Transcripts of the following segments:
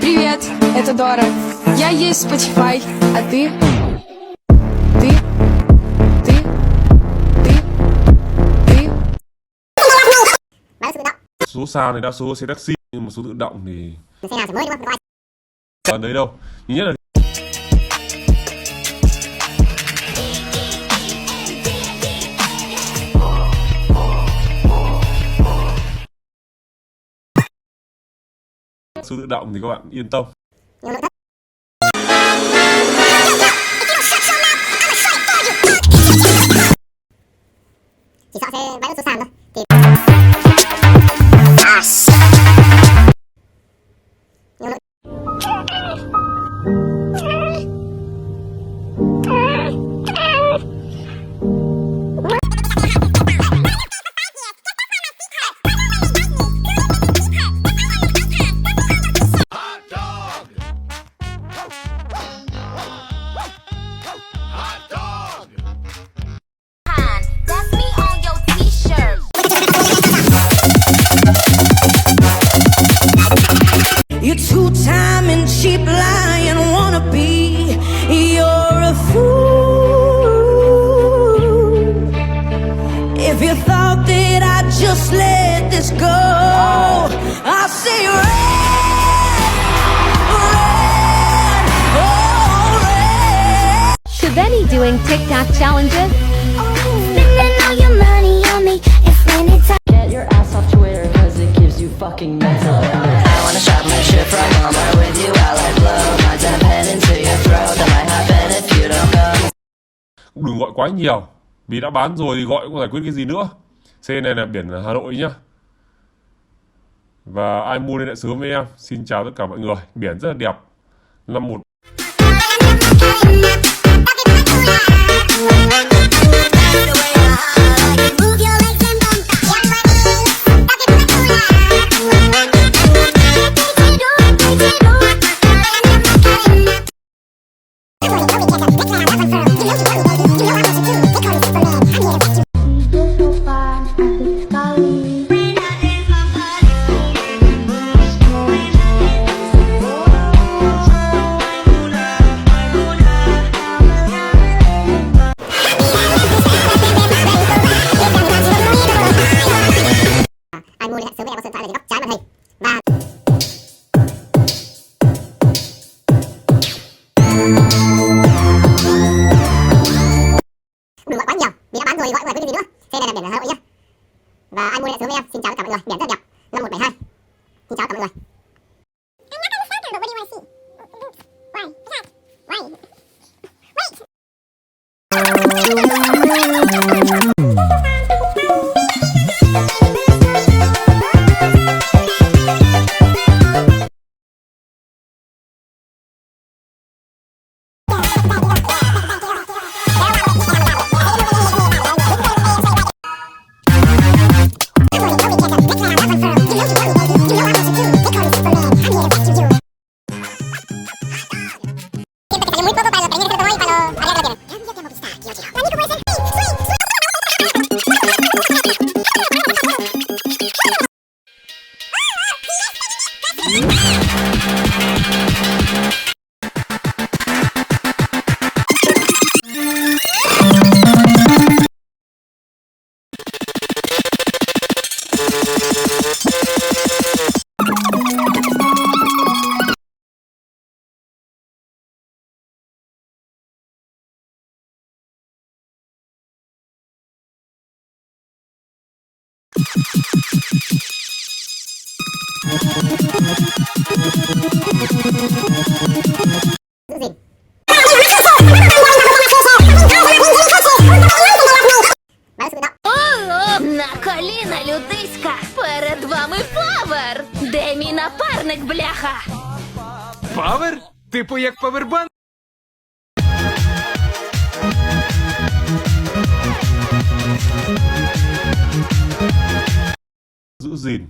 Привет, это Дора. Я есть Spotify, а ты? Ты? Số sao này đa số xe taxi, nhưng mà số tự động thì xe nào chỉ mới đúng không? Ở đấy đâu, nhất là số tự động thì các bạn yên tâm. Chỉ sợ xe bãi đỗ số sàn thôi. You're two-time and cheap lying wannabe. You're a fool. If you thought that I'd just let this go, I'll say red, red, oh red. Should they be doing TikTok challenges? Spending all your money on me. It's anytime. Get your ass off Twitter cause it gives you fucking mental illness. I wanna shop my shit from Walmart with you while I blow my damn head into your throat. That might happen if you don't go. đừng gọi quá nhiều, vì đã bán rồi thì gọi không giải quyết cái gì nữa. Xe này là biển Hà Nội nhá. Và ai mua liên hệ sớm với em. Xin chào tất cả mọi người. Biển rất là đẹp. 51. Ai mua liên hệ sớm với em có số điện thoại là góc trái màn hình. Và đừng gọi quá nhiều, vì đã bán rồi gọi không giải quyết cái gì nữa. Xe này là biển Hà Nội nhá. Và ai mua liên hệ sớm với em, xin chào tất cả mọi người. Biển rất đẹp. 5172. Xin chào tất cả mọi người. На коліна, людиська! Перед вами Павер! Де мій напарник, бляха? Павер? Типу як павербанк? Giữ gìn.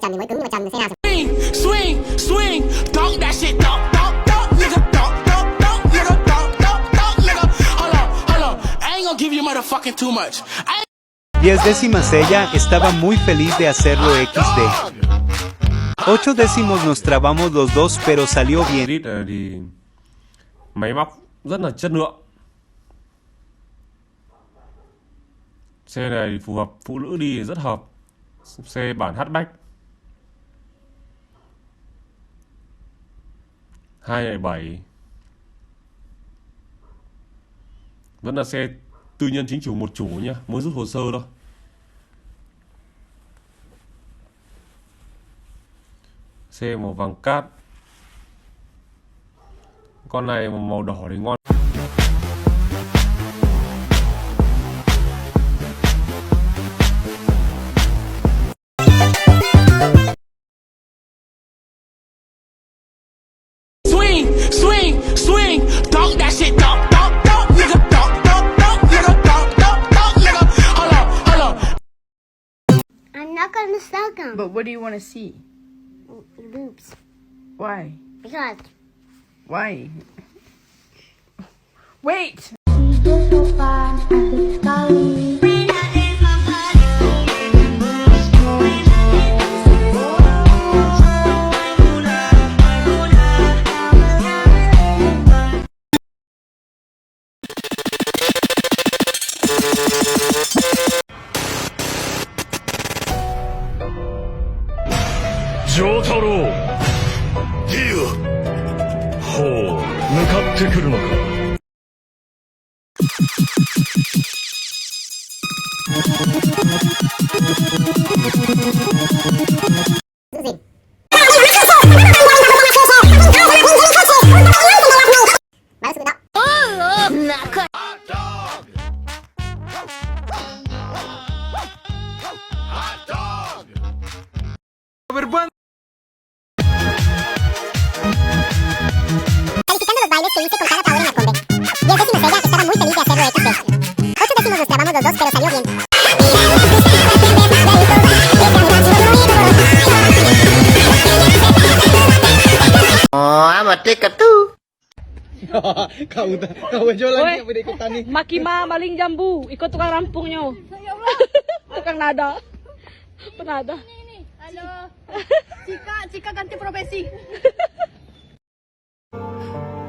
tay trần thì mới cứng, nhưng mà trần thì xe nào Swing, swing, dunk that shit, dunk, dunk, dunk, nigga, dunk, dunk, dunk, nigga, dunk, dunk, dunk, nigga. Hold on, I ain't gonna give you motherfucking too much. 10 décimas ella estaba muy feliz de hacerlo XD. 8 décimos nos trabamos los dos pero salió bien. Edit thì máy móc rất là chất lượng. Xe này phù hợp phụ nữ đi rất hợp. Xe bản hatchback 207. Vẫn là xe tư nhân chính chủ một chủ nhá, mới rút hồ sơ thôi. Xe màu vàng cát. Con này màu đỏ thì ngon. Swing, swing, swing, dunk that shit, dunk, dunk, dunk, nigga, dunk, dunk, dunk, nigga, dunk, dunk, dunk, nigga. Hold on. I'm not gonna suck them. But what do you want to see? Boobs. Why? Because. Why? Wait! giữ gìn. Bán sự động. Повербан. Calificando los bailes que hice con cada paladín al conde. 10 décimos ella estaba muy feliz de hacerlo XD. 8 décimos nos trabamos los dos pero salió bien. Kau jualan apa di ikutan ni? Makima maling jambu, ikut tukang rampungnya. Tukang nada. Penada. Halo. Cika ganti profesi.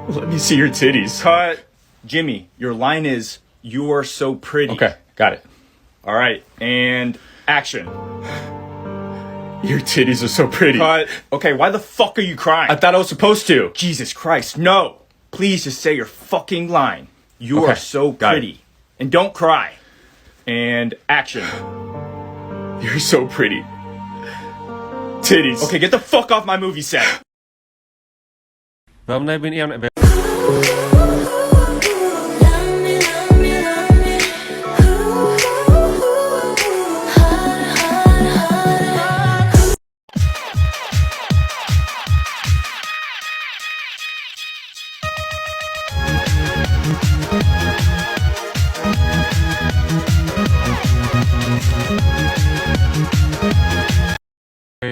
Let me see your titties. Cut. Jimmy, your line is, "You are so pretty." Okay, got it. All right, and action. Your titties are so pretty. Cut. Okay, why the fuck are you crying? I thought I was supposed to. Jesus Christ, no. Please just say your fucking line. You Okay, are so got it. pretty. And don't cry. And action. You're so pretty. Titties. Okay, get the fuck off my movie set. Và hôm nay bên em lại về.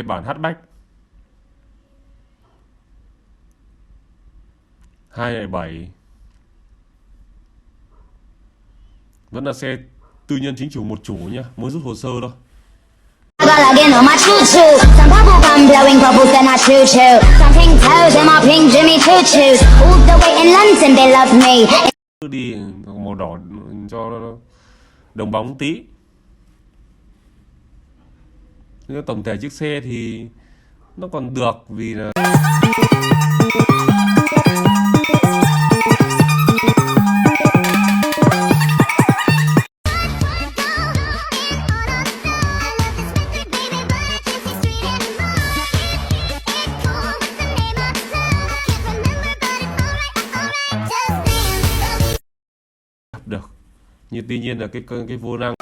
Bản hatchback 207. Vẫn là xe tư nhân chính chủ một chủ nhá, mới rút hồ sơ thôi. Got again on my choo-choo. Some bubble gum blowing bubbles and I choo-choo. Some pink toes and my pink Jimmy choo-choos. All the way in London they love me. Đi màu đỏ cho nó đồng bóng tí. Nhưng tổng thể chiếc xe thì nó còn được vì là được. Nhưng tuy nhiên là cái vô năng